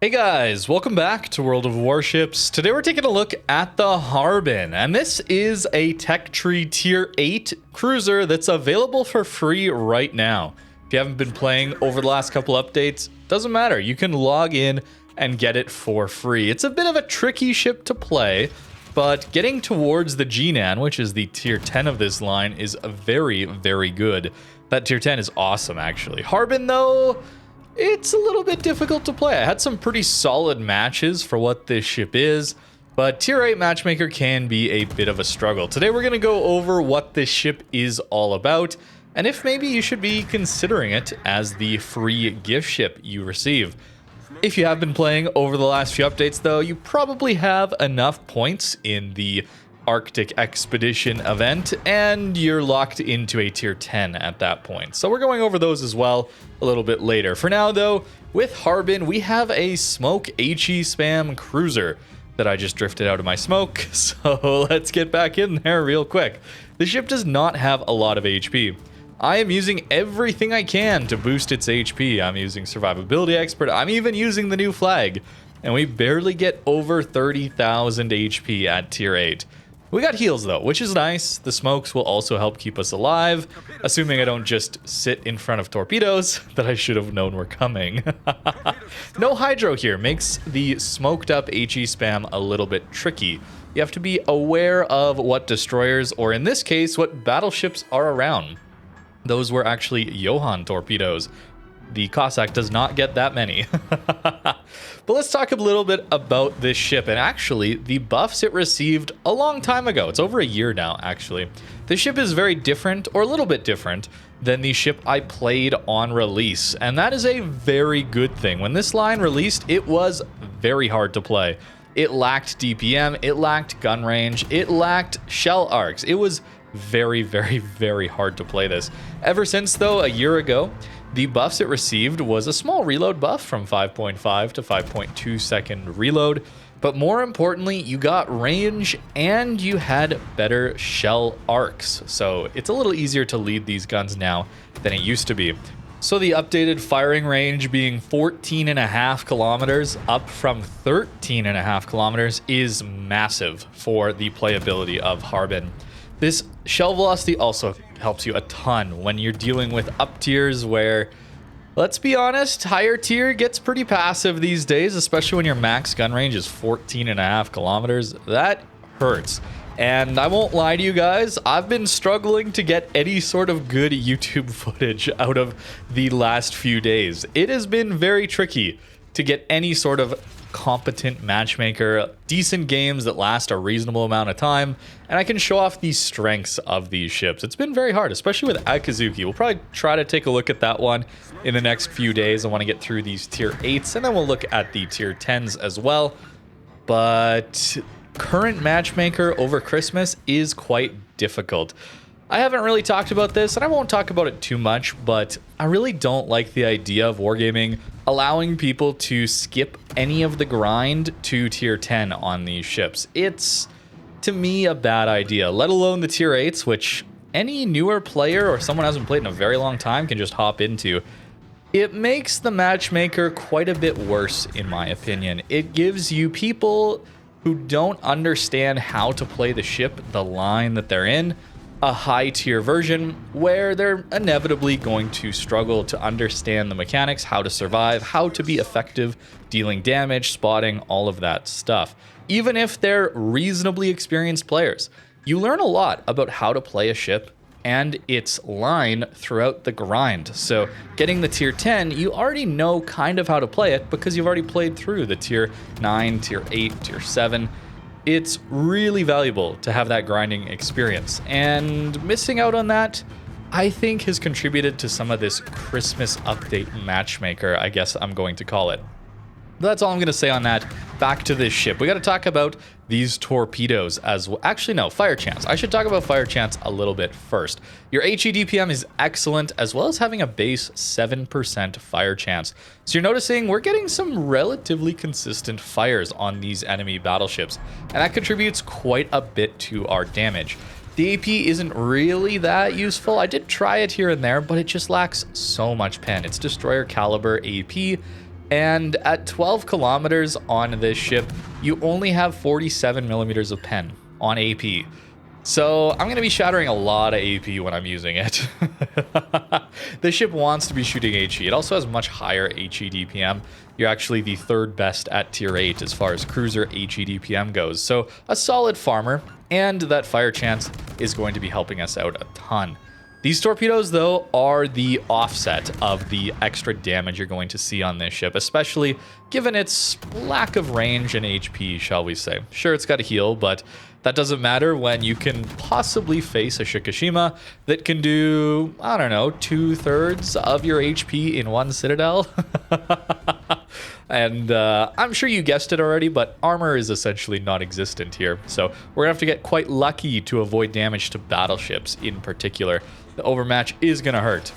Hey guys, welcome back to World of Warships. Today we're taking a look at the Harbin, and this is a Tech Tree Tier 8 cruiser that's available for free right now. If you haven't been playing over the last couple updates, doesn't matter. You can log in and get it for free. It's a bit of a tricky ship to play, but getting towards the GNAN, which is the Tier 10 of this line, is very, very good. That Tier 10 is awesome, actually. Harbin, though, it's a little bit difficult to play. I had some pretty solid matches for what this ship is, but Tier 8 Matchmaker can be a bit of a struggle. Today we're going to go over what this ship is all about, and if maybe you should be considering it as the free gift ship you receive. If you have been playing over the last few updates, though, you probably have enough points in the Arctic Expedition event, and you're locked into a Tier 10 at that point. So we're going over those as well a little bit later. For now, though, with Harbin, we have a smoke HE spam cruiser that I just drifted out of my smoke, so let's get back in there real quick. The ship does not have a lot of HP. I am using everything I can to boost its HP. I'm using Survivability Expert. I'm even using the new flag, and we barely get over 30,000 HP at Tier 8. We got heals though, which is nice. The smokes will also help keep us alive, assuming I don't just sit in front of torpedoes that I should have known were coming. No hydro here makes the smoked up HE spam a little bit tricky. You have to be aware of what destroyers, or in this case, what battleships are around. Those were actually Johan torpedoes. The Cossack does not get that many. But let's talk a little bit about this ship, and actually the buffs it received a long time ago. It's over a year now, actually. This ship is very different, or a little bit different, than the ship I played on release, and that is a very good thing. When this line released, it was very hard to play. It lacked DPM, it lacked gun range, it lacked shell arcs. It was very, very, very hard to play this. Ever since, though, a year ago, the buffs it received was a small reload buff from 5.5 to 5.2 second reload, but more importantly, you got range and you had better shell arcs. So it's a little easier to lead these guns now than it used to be. So the updated firing range being 14.5 kilometers up from 13.5 kilometers is massive for the playability of Harbin. This shell velocity also helps you a ton when you're dealing with up tiers where, let's be honest, higher tier gets pretty passive these days, especially when your max gun range is 14.5 kilometers. That hurts. And I won't lie to you guys, I've been struggling to get any sort of good YouTube footage out of the last few days. It has been very tricky to get any sort of competent matchmaker, decent games that last a reasonable amount of time, and I can show off the strengths of these ships. It's been very hard, especially with Akizuki. We'll probably try to take a look at that one in the next few days. I want to get through these Tier 8s, and then we'll look at the Tier 10s as well. But current matchmaker over Christmas is quite difficult. I haven't really talked about this, and I won't talk about it too much, but I really don't like the idea of wargaming allowing people to skip any of the grind to Tier 10 on these ships. It's, to me, a bad idea, let alone the Tier 8s, which any newer player or someone who hasn't played in a very long time can just hop into. It makes the matchmaker quite a bit worse, in my opinion. It gives you people who don't understand how to play the ship, the line that they're in, a high tier version where they're inevitably going to struggle to understand the mechanics, how to survive, how to be effective dealing damage, spotting, all of that stuff. Even if they're reasonably experienced players, you learn a lot about how to play a ship and its line throughout the grind. So getting the Tier 10, you already know kind of how to play it because you've already played through the Tier 9, Tier 8, Tier 7. It's really valuable to have that grinding experience, and missing out on that, I think, has contributed to some of this Christmas update matchmaker, I guess I'm going to call it. But that's all I'm going to say on that. Back to this ship. We got to talk about these torpedoes as well. Actually, no, fire chance. I should talk about fire chance a little bit first. Your HE DPM is excellent, as well as having a base 7% fire chance. So you're noticing we're getting some relatively consistent fires on these enemy battleships, and that contributes quite a bit to our damage. The AP isn't really that useful. I did try it here and there, but it just lacks so much pen. It's destroyer caliber AP, And at 12 kilometers on this ship, you only have 47 millimeters of pen on AP. So I'm going to be shattering a lot of AP when I'm using it. This ship wants to be shooting HE. It also has much higher HE DPM. You're actually the third best at tier 8 as far as cruiser HE DPM goes. So a solid farmer, and that fire chance is going to be helping us out a ton. These torpedoes, though, are the offset of the extra damage you're going to see on this ship, especially given its lack of range and HP, shall we say. Sure, it's got a heal, but that doesn't matter when you can possibly face a Shikishima that can do, I don't know, 2/3 of your HP in one citadel. And I'm sure you guessed it already, but armor is essentially non-existent here. So we're going to have to get quite lucky to avoid damage to battleships in particular. The overmatch is going to hurt.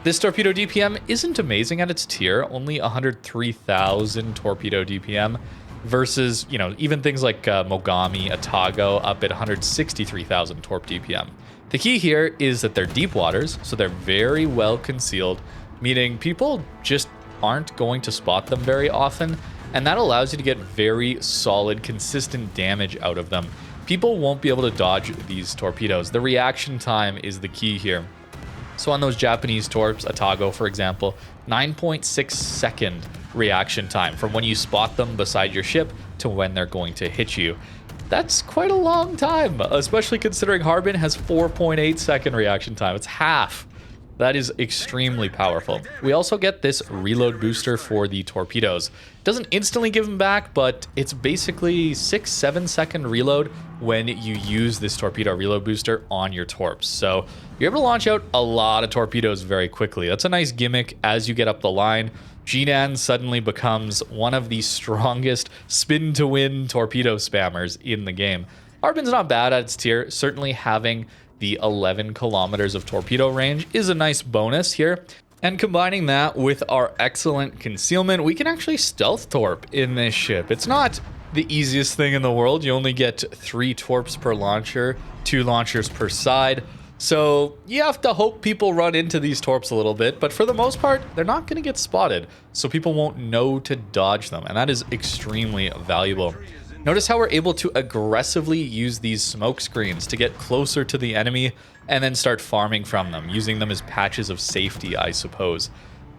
This torpedo DPM isn't amazing at its tier, only 103,000 torpedo DPM versus, you know, even things like Mogami, Atago up at 163,000 torp DPM. The key here is that they're deep waters, so they're very well concealed, meaning people just aren't going to spot them very often, and that allows you to get very solid, consistent damage out of them. People won't be able to dodge these torpedoes. The reaction time is the key here. So on those Japanese torps, Atago for example, 9.6 second reaction time from when you spot them beside your ship to when they're going to hit you. That's quite a long time, especially considering Harbin has 4.8 second reaction time. It's half. That is extremely powerful. We also get this reload booster for the torpedoes. It doesn't instantly give them back, but it's basically 6-7 second reload when you use this torpedo reload booster on your torps. So you're able to launch out a lot of torpedoes very quickly. That's a nice gimmick as you get up the line. Jinan suddenly becomes one of the strongest spin to win torpedo spammers in the game. Harbin's not bad at its tier, certainly having the 11 kilometers of torpedo range is a nice bonus here. And combining that with our excellent concealment, we can actually stealth torp in this ship. It's not the easiest thing in the world. You only get 3 torps per launcher, 2 launchers per side. So you have to hope people run into these torps a little bit, but for the most part, they're not going to get spotted, so people won't know to dodge them, and that is extremely valuable. Notice how we're able to aggressively use these smoke screens to get closer to the enemy and then start farming from them, using them as patches of safety, I suppose.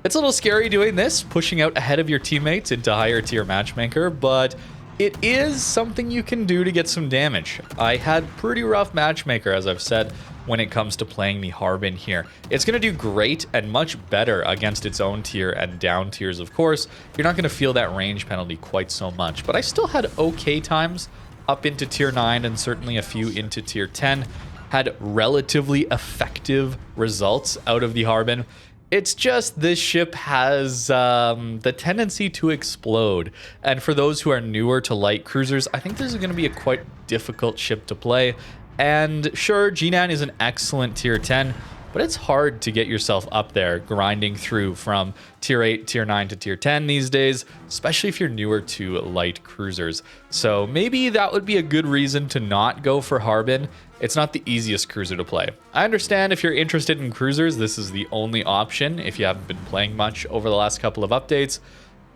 It's a little scary doing this, pushing out ahead of your teammates into higher tier Matchmaker, but it is something you can do to get some damage. I had pretty rough Matchmaker, as I've said, when it comes to playing the Harbin here. It's going to do great and much better against its own tier and down tiers, of course. You're not going to feel that range penalty quite so much, but I still had okay times up into tier 9 and certainly a few into tier 10. Had relatively effective results out of the Harbin. It's just this ship has the tendency to explode. And for those who are newer to light cruisers, I think this is going to be a quite difficult ship to play. And sure, Jinan is an excellent tier 10, but it's hard to get yourself up there grinding through from tier 8, tier 9 to tier 10 these days, especially if you're newer to light cruisers. So maybe that would be a good reason to not go for Harbin. It's not the easiest cruiser to play. I understand if you're interested in cruisers, this is the only option if you haven't been playing much over the last couple of updates,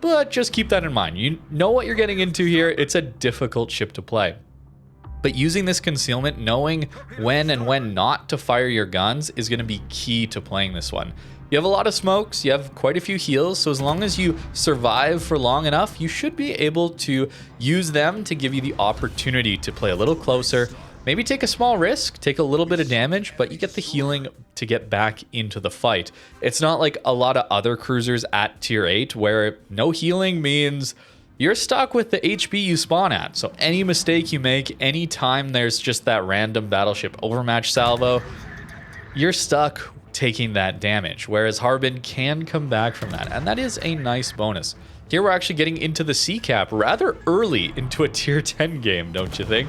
but just keep that in mind. You know what you're getting into here. It's a difficult ship to play. But using this concealment, knowing when and when not to fire your guns is going to be key to playing this one. You have a lot of smokes, you have quite a few heals, so as long as you survive for long enough, you should be able to use them to give you the opportunity to play a little closer, maybe take a small risk, take a little bit of damage, but you get the healing to get back into the fight. It's not like a lot of other cruisers at tier 8 where no healing means you're stuck with the HP you spawn at. So any mistake you make, any time there's just that random battleship overmatch salvo, you're stuck taking that damage. Whereas Harbin can come back from that, and that is a nice bonus. Here we're actually getting into the C cap rather early into a tier 10 game, don't you think?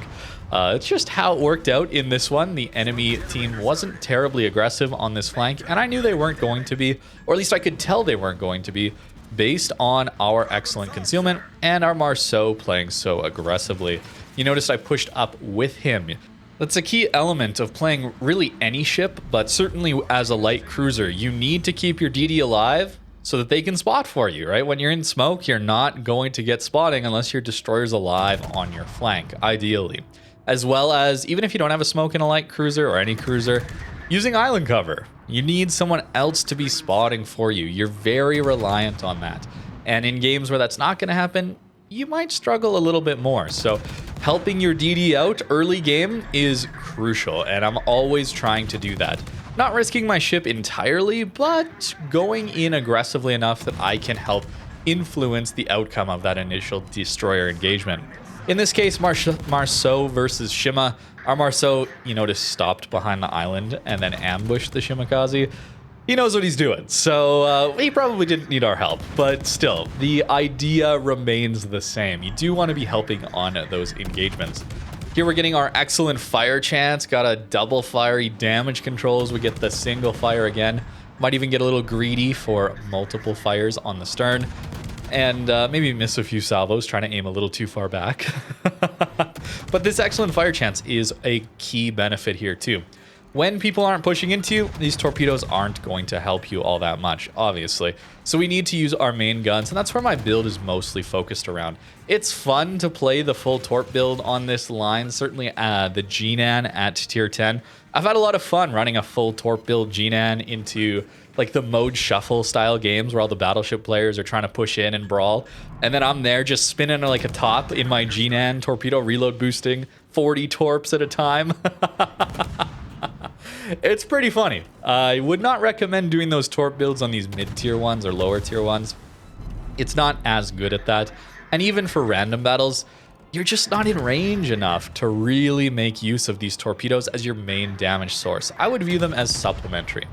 It's just how it worked out in this one. The enemy team wasn't terribly aggressive on this flank, and I knew they weren't going to be, or at least I could tell they weren't going to be, based on our excellent concealment and our Marceau playing so aggressively. You noticed I pushed up with him. That's a key element of playing really any ship, but certainly as a light cruiser, you need to keep your DD alive so that they can spot for you, right? When you're in smoke, you're not going to get spotting unless your destroyer's alive on your flank, ideally. As well as, even if you don't have a smoke in a light cruiser or any cruiser, using island cover. You need someone else to be spotting for you. You're very reliant on that. And in games where that's not going to happen, you might struggle a little bit more. So helping your DD out early game is crucial, and I'm always trying to do that. Not risking my ship entirely, but going in aggressively enough that I can help influence the outcome of that initial destroyer engagement. In this case, Marceau versus Shima. Our Marceau, you notice, stopped behind the island and then ambushed the Shimakaze. He knows what he's doing, so he probably didn't need our help. But still, the idea remains the same. You do want to be helping on those engagements. Here we're getting our excellent fire chance. Got a double fiery damage controls. We get the single fire again. Might even get a little greedy for multiple fires on the stern. And maybe miss a few salvos, trying to aim a little too far back. But this excellent fire chance is a key benefit here too. When people aren't pushing into you, these torpedoes aren't going to help you all that much, obviously. So we need to use our main guns, and that's where my build is mostly focused around. It's fun to play the full torp build on this line, certainly the Jinan at tier 10. I've had a lot of fun running a full torp build Jinan into like the mode shuffle style games where all the battleship players are trying to push in and brawl. And then I'm there just spinning like a top in my Jinan torpedo, reload boosting 40 torps at a time. It's pretty funny. I would not recommend doing those torp builds on these mid-tier ones or lower tier ones. It's not as good at that. And even for random battles, you're just not in range enough to really make use of these torpedoes as your main damage source. I would view them as supplementary.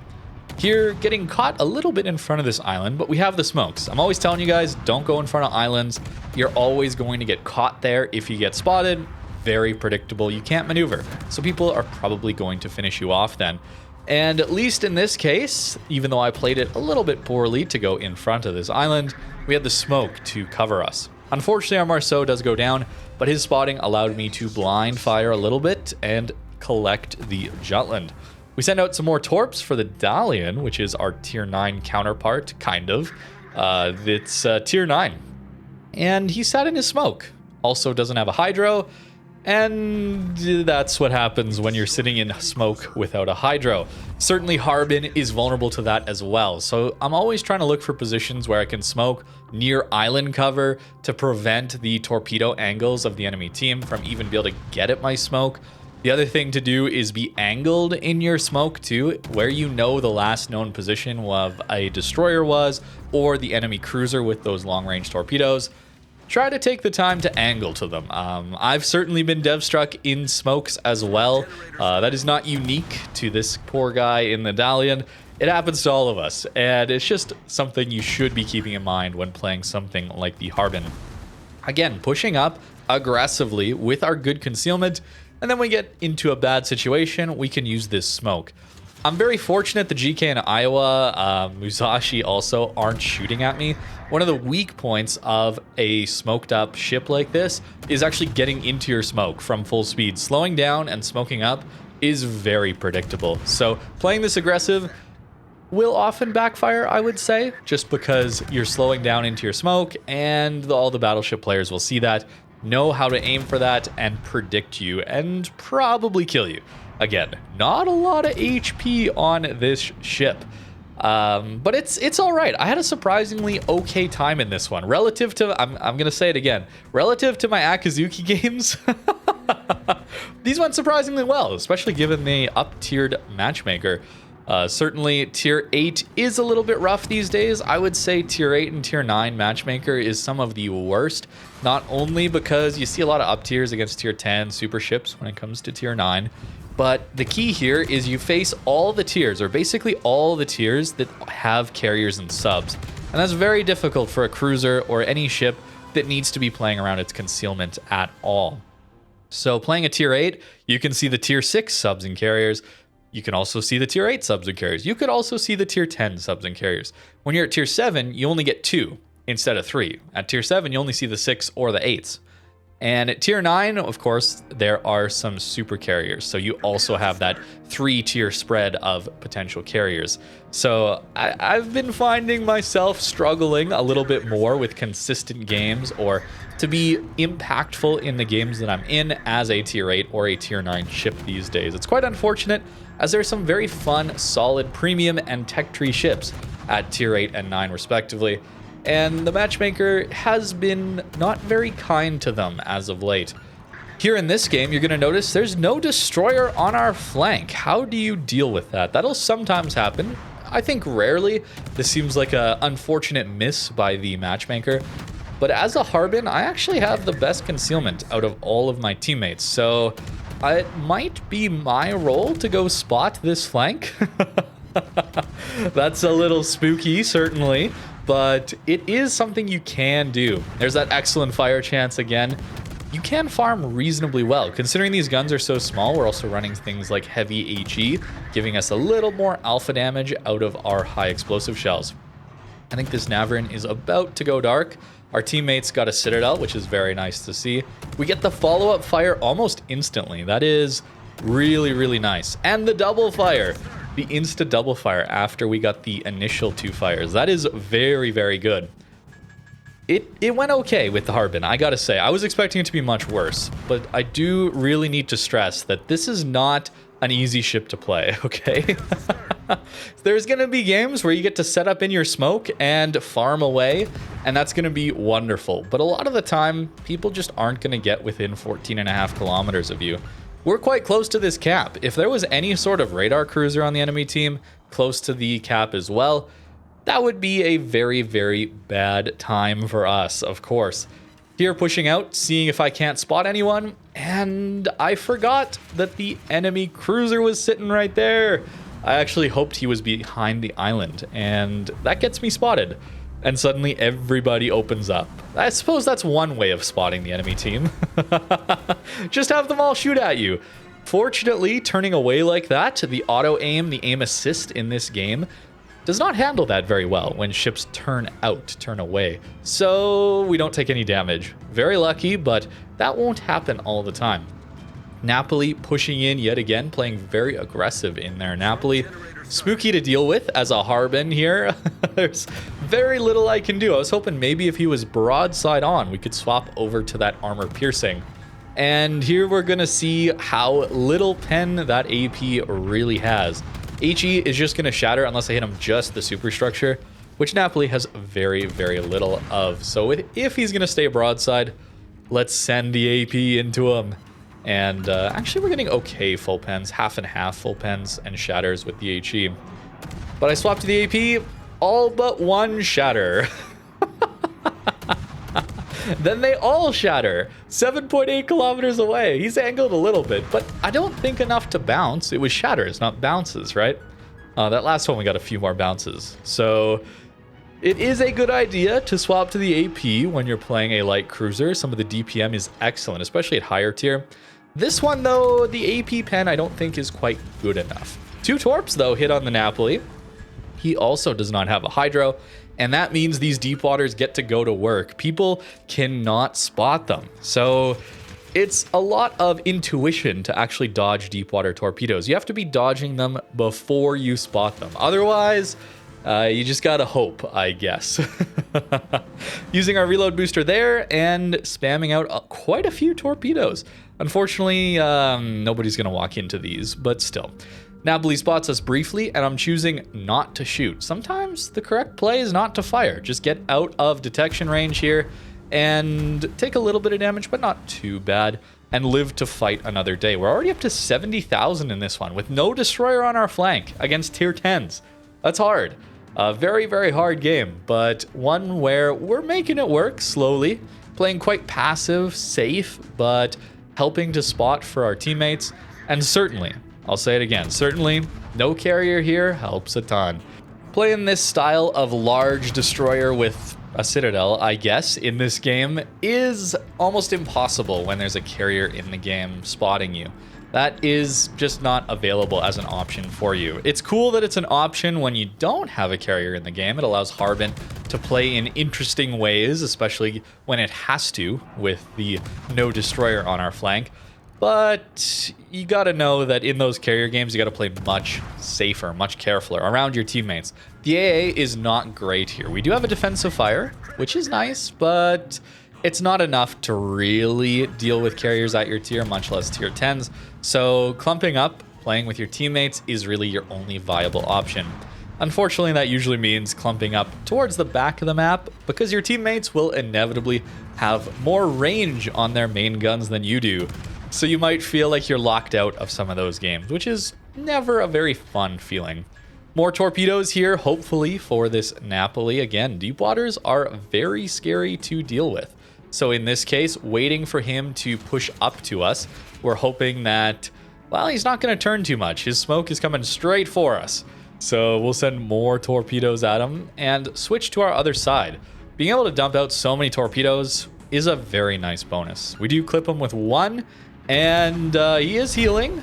Here, getting caught a little bit in front of this island, but we have the smokes. I'm always telling you guys, don't go in front of islands. You're always going to get caught there if you get spotted. Very predictable. You can't maneuver. So people are probably going to finish you off then. And at least in this case, even though I played it a little bit poorly to go in front of this island, we had the smoke to cover us. Unfortunately, our Marceau does go down, but his spotting allowed me to blind fire a little bit and collect the Jutland. We send out some more torps for the Dalian, which is our tier 9 counterpart, kind of. It's tier 9. And he sat in his smoke. Also doesn't have a hydro. And that's what happens when you're sitting in smoke without a hydro. Certainly Harbin is vulnerable to that as well. So I'm always trying to look for positions where I can smoke near island cover to prevent the torpedo angles of the enemy team from even being able to get at my smoke. The other thing to do is be angled in your smoke too, where you know the last known position of a destroyer was, or the enemy cruiser with those long-range torpedoes. Try to take the time to angle to them. I've certainly been dev struck in smokes as well. That is not unique to this poor guy in the Dalian. It happens to all of us, and it's just something you should be keeping in mind when playing something like the Harbin. Again, pushing up aggressively with our good concealment, and then we get into a bad situation, we can use this smoke. I'm very fortunate the GK and Iowa, Musashi also aren't shooting at me. One of the weak points of a smoked up ship like this is actually getting into your smoke from full speed. Slowing down and smoking up is very predictable. So playing this aggressive will often backfire, I would say, just because you're slowing down into your smoke and all the battleship players will see that, know how to aim for that, and predict you and probably kill you. Again, not a lot of HP on this ship, but it's all right. I had a surprisingly okay time in this one relative to, I'm gonna say it again, relative to my Akazuki games. These went surprisingly well, especially given the up-tiered matchmaker. Certainly tier 8 is a little bit rough these days. I would say tier 8 and tier 9 matchmaker is some of the worst, not only because you see a lot of up tiers against tier 10 super ships when it comes to tier 9, but the key here is you face all the tiers, or basically all the tiers that have carriers and subs. And that's very difficult for a cruiser or any ship that needs to be playing around its concealment at all. So playing a tier 8, you can see the tier 6 subs and carriers. You can also see the tier 8 subs and carriers. You could also see the tier 10 subs and carriers. When you're at tier 7, you only get 2 instead of 3. At tier 7, you only see the 6 or the 8s. And at tier 9, of course, there are some super carriers. So you also have that 3-tier spread of potential carriers. So I've been finding myself struggling a little bit more with consistent games or to be impactful in the games that I'm in as a tier 8 or a tier 9 ship these days. It's quite unfortunate as there are some very fun, solid premium and tech tree ships at tier 8 and 9 respectively. And the matchmaker has been not very kind to them as of late. Here in this game, you're going to notice there's no destroyer on our flank. How do you deal with that? That'll sometimes happen. I think rarely. This seems like an unfortunate miss by the matchmaker. But as a Harbin, I actually have the best concealment out of all of my teammates. So it might be my role to go spot this flank. That's a little spooky, certainly. But it is something you can do. There's that excellent fire chance again. You can farm reasonably well. Considering these guns are so small, we're also running things like heavy HE, giving us a little more alpha damage out of our high explosive shells. I think this Navarine is about to go dark. Our teammates got a Citadel, which is very nice to see. We get the follow-up fire almost instantly. That is really, really nice. And the double fire. The insta double fire after we got the initial 2 fires. That is very, very good. It went okay with the Harbin, I gotta say. I was expecting it to be much worse, but I do really need to stress that this is not an easy ship to play, okay? There's gonna be games where you get to set up in your smoke and farm away, and that's gonna be wonderful. But a lot of the time, people just aren't gonna get within 14.5 kilometers of you. We're quite close to this cap. If there was any sort of radar cruiser on the enemy team close to the cap as well, that would be a very, very bad time for us, of course. Here pushing out, seeing if I can't spot anyone, and I forgot that the enemy cruiser was sitting right there. I actually hoped he was behind the island, and that gets me spotted. And suddenly everybody opens up. I suppose that's one way of spotting the enemy team. Just have them all shoot at you. Fortunately, turning away like that, the auto aim, the aim assist in this game does not handle that very well when ships turn away. So we don't take any damage. Very lucky, but that won't happen all the time. Napoli pushing in yet again, playing very aggressive in there. Napoli, spooky to deal with as a Harbin here. There's very little I can do. I was hoping maybe if he was broadside on, we could swap over to that armor piercing. And here we're going to see how little pen that AP really has. HE is just going to shatter unless I hit him just the superstructure, which Napoli has very, very little of. So if he's going to stay broadside, let's send the AP into him. And actually, we're getting okay full pens, half and half full pens and shatters with the HE. But I swapped to the AP, all but one shatter. Then they all shatter, 7.8 kilometers away. He's angled a little bit, but I don't think enough to bounce. It was shatters, not bounces, right? That last one, we got a few more bounces. So it is a good idea to swap to the AP when you're playing a light cruiser. Some of the DPM is excellent, especially at higher tier. This one, though, the AP pen I don't think is quite good enough. 2 torps, though, hit on the Napoli. He also does not have a hydro, and that means these deep waters get to go to work. People cannot spot them. So it's a lot of intuition to actually dodge deep water torpedoes. You have to be dodging them before you spot them. Otherwise, you just gotta hope, I guess. Using our reload booster there and spamming out quite a few torpedoes. Unfortunately, nobody's gonna walk into these, but still. Napoli spots us briefly, and I'm choosing not to shoot. Sometimes the correct play is not to fire. Just get out of detection range here and take a little bit of damage, but not too bad, and live to fight another day. We're already up to 70,000 in this one with no destroyer on our flank against tier 10s. That's hard. A very, very hard game, but one where we're making it work slowly, playing quite passive, safe, but helping to spot for our teammates, and certainly, I'll say it again, certainly no carrier here helps a ton. Playing this style of large destroyer with a Citadel, I guess, in this game is almost impossible when there's a carrier in the game spotting you. That is just not available as an option for you. It's cool that it's an option when you don't have a carrier in the game. It allows Harbin to play in interesting ways, especially when it has to with the no destroyer on our flank. But you gotta know that in those carrier games, you gotta play much safer, much carefuler around your teammates. The AA is not great here. We do have a defensive fire, which is nice, but it's not enough to really deal with carriers at your tier, much less tier 10s. So clumping up, playing with your teammates is really your only viable option. Unfortunately, that usually means clumping up towards the back of the map because your teammates will inevitably have more range on their main guns than you do. So you might feel like you're locked out of some of those games, which is never a very fun feeling. More torpedoes here, hopefully, for this Napoli. Again, deep waters are very scary to deal with. So in this case, waiting for him to push up to us, we're hoping that, well, he's not going to turn too much. His smoke is coming straight for us. So we'll send more torpedoes at him and switch to our other side. Being able to dump out so many torpedoes is a very nice bonus. We do clip him with one, and he is healing.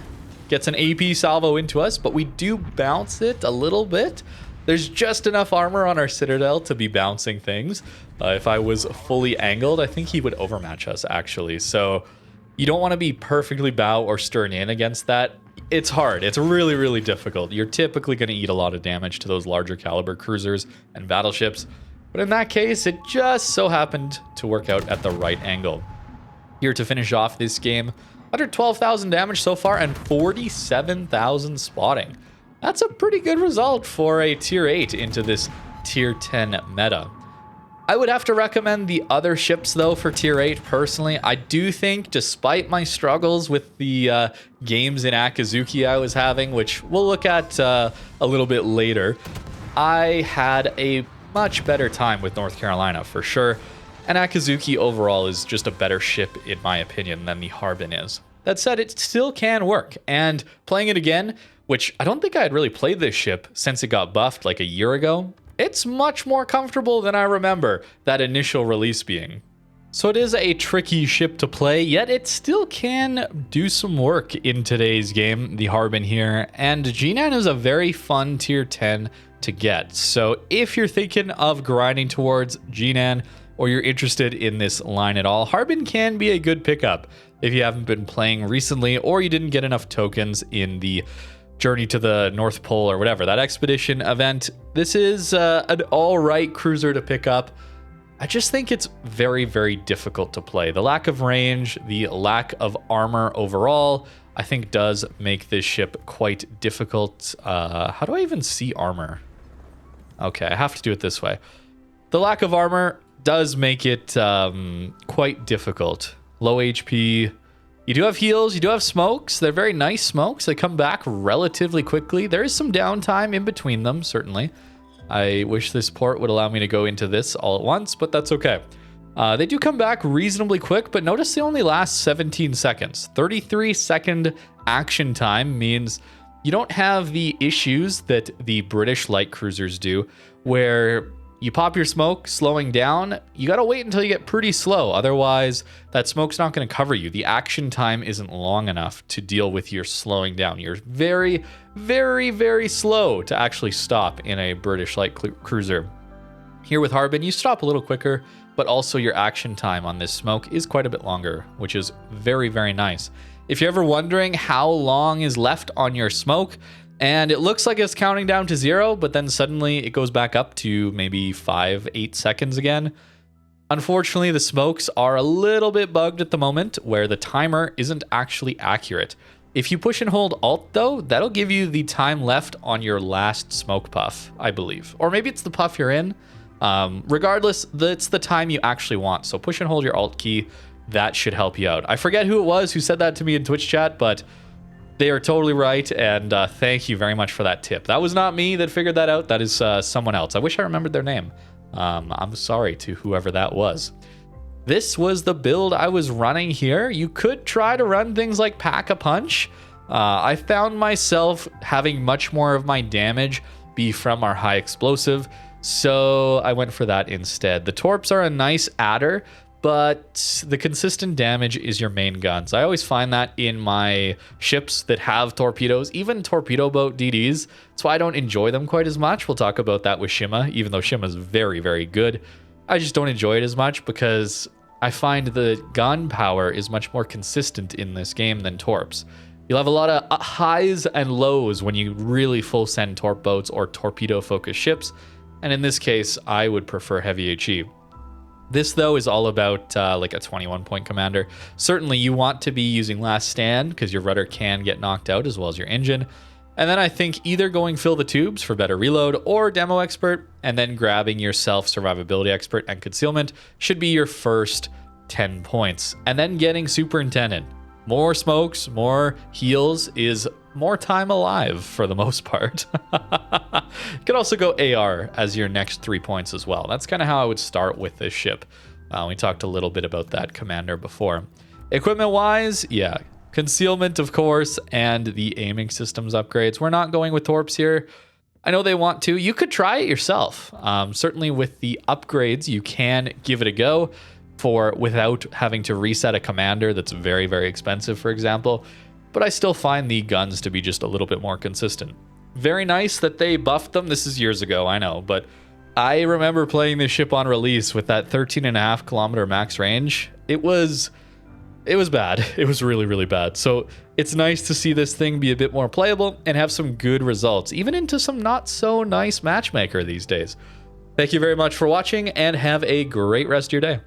Gets an AP salvo into us, but we do bounce it a little bit. There's just enough armor on our Citadel to be bouncing things. If I was fully angled, I think he would overmatch us, actually. So you don't want to be perfectly bow or stern in against that. It's hard. It's really, really difficult. You're typically going to eat a lot of damage to those larger caliber cruisers and battleships. But in that case, it just so happened to work out at the right angle. Here to finish off this game, 112,000 damage so far and 47,000 spotting. That's a pretty good result for a tier 8 into this tier 10 meta. I would have to recommend the other ships though for tier 8 personally. I do think, despite my struggles with the games in Akazuki I was having, which we'll look at a little bit later, I had a much better time with North Carolina for sure. And Akazuki overall is just a better ship in my opinion than the Harbin is. That said, it still can work, and playing it again, which I don't think I had really played this ship since it got buffed like a year ago, it's much more comfortable than I remember that initial release being. So it is a tricky ship to play, yet it still can do some work in today's game, the Harbin here, and G9 is a very fun tier 10 to get. So if you're thinking of grinding towards G9, or you're interested in this line at all, Harbin can be a good pickup if you haven't been playing recently, or you didn't get enough tokens in the Journey to the North Pole or whatever, that expedition event. This is an all right cruiser to pick up. I just think it's very, very difficult to play. The lack of range, the lack of armor overall, I think does make this ship quite difficult. How do I even see armor? Okay, I have to do it this way. The lack of armor does make it quite difficult. Low HP. You do have heals, you do have smokes. They're very nice smokes. They come back relatively quickly. There is some downtime in between them, certainly. I wish this port would allow me to go into this all at once, but that's okay. They do come back reasonably quick, but notice they only last 17 seconds. 33-second action time means you don't have the issues that the British light cruisers do, where you pop your smoke, slowing down, you gotta wait until you get pretty slow. Otherwise, that smoke's not gonna cover you. The action time isn't long enough to deal with your slowing down. You're very, very, very slow to actually stop in a British light cruiser. Here with Harbin, you stop a little quicker, but also your action time on this smoke is quite a bit longer, which is very, very nice. If you're ever wondering how long is left on your smoke, and it looks like it's counting down to 0, but then suddenly it goes back up to maybe 5-8 seconds again. Unfortunately, the smokes are a little bit bugged at the moment, where the timer isn't actually accurate. If you push and hold Alt though, that'll give you the time left on your last smoke puff, I believe. Or maybe it's the puff you're in. Regardless, it's the time you actually want. So push and hold your Alt key. That should help you out. I forget who it was who said that to me in Twitch chat, but they are totally right, and thank you very much for that tip. That was not me that figured that out. That is someone else. I wish I remembered their name. I'm sorry to whoever that was. This was the build I was running here. You could try to run things like Pack-a-Punch. I found myself having much more of my damage be from our high explosive, so I went for that instead. The Torps are a nice adder, but the consistent damage is your main guns. I always find that in my ships that have torpedoes, even torpedo boat DDs. That's why I don't enjoy them quite as much. We'll talk about that with Shima, even though Shima is very, very good. I just don't enjoy it as much because I find the gun power is much more consistent in this game than torps. You'll have a lot of highs and lows when you really full send torp boats or torpedo focused ships. And in this case, I would prefer heavy HE. This, though, is all about like a 21-point commander. Certainly, you want to be using Last Stand because your rudder can get knocked out as well as your engine. And then I think either going Fill the Tubes for better reload or Demo Expert, and then grabbing yourself Survivability Expert and Concealment should be your first 10 points. And then getting Superintendent. More smokes, more heals is more time alive for the most part. You could also go AR as your next 3 points as well. That's kind of how I would start with this ship. We talked a little bit about that commander before. Equipment-wise, yeah, concealment, of course, and the aiming systems upgrades. We're not going with torps here. I know they want to. You could try it yourself. Certainly with the upgrades, you can give it a go without having to reset a commander that's very, very expensive, for example. But I still find the guns to be just a little bit more consistent. Very nice that they buffed them. This is years ago, I know, but I remember playing this ship on release with that 13.5 kilometer max range. It was bad. It was really, really bad. So it's nice to see this thing be a bit more playable and have some good results, even into some not so nice matchmaker these days. Thank you very much for watching and have a great rest of your day.